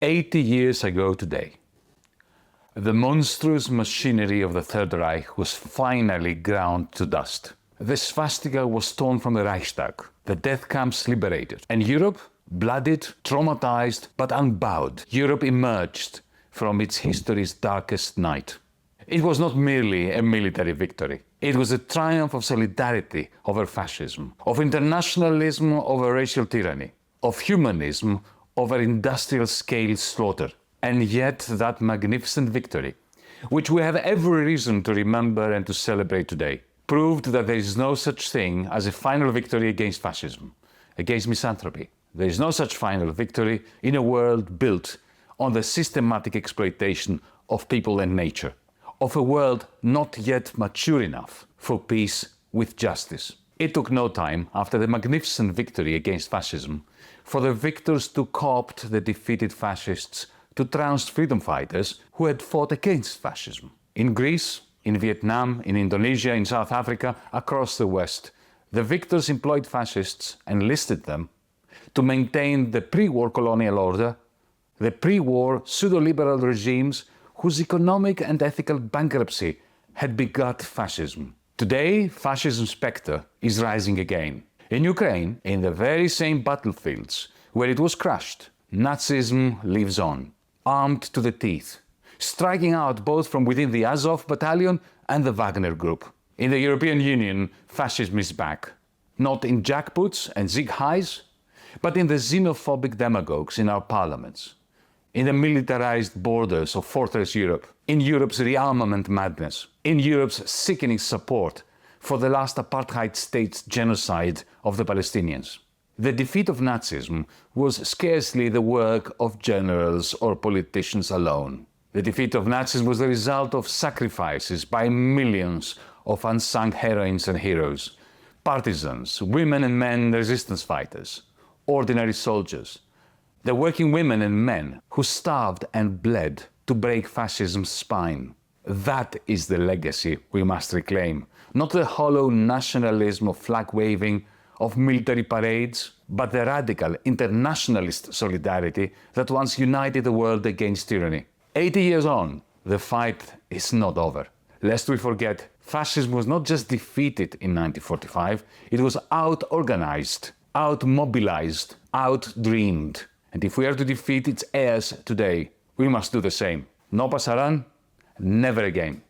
80 years ago today, the monstrous machinery of the Third Reich was finally ground to dust. The swastika was torn from the Reichstag, the death camps liberated, and Europe, bloodied, traumatized, but unbowed, Europe emerged from its history's darkest night. It was not merely a military victory. It was a triumph of solidarity over fascism, of internationalism over racial tyranny, of humanism over industrial-scale slaughter. And yet that magnificent victory, which we have every reason to remember and to celebrate today, proved that there is no such thing as a final victory against fascism, against misanthropy. There is no such final victory in a world built on the systematic exploitation of people and nature, of a world not yet mature enough for peace with justice. It took no time after the magnificent victory against fascism for the victors to co-opt the defeated fascists to trounce freedom fighters who had fought against fascism. In Greece, in Vietnam, in Indonesia, in South Africa, across the West, the victors employed fascists, enlisted them, to maintain the pre-war colonial order, the pre-war pseudo-liberal regimes whose economic and ethical bankruptcy had begot fascism. Today, fascism's spectre is rising again. In Ukraine, in the very same battlefields where it was crushed, Nazism lives on, armed to the teeth, striking out both from within the Azov battalion and the Wagner group. In the European Union, fascism is back, not in jackputs and zig highs, but in the xenophobic demagogues in our parliaments, in the militarised borders of Fortress Europe, in Europe's rearmament madness, in Europe's sickening support for the last apartheid state's genocide of the Palestinians. The defeat of Nazism was scarcely the work of generals or politicians alone. The defeat of Nazism was the result of sacrifices by millions of unsung heroines and heroes, partisans, women and men resistance fighters, ordinary soldiers, the working women and men who starved and bled to break fascism's spine. That is the legacy we must reclaim, not the hollow nationalism of flag-waving, of military parades, but the radical internationalist solidarity that once united the world against tyranny. 80 years on, the fight is not over. Lest we forget, fascism was not just defeated in 1945, it was out-organized, out-mobilized, out-dreamed. And if we are to defeat its heirs today, we must do the same. No pasaran, never again.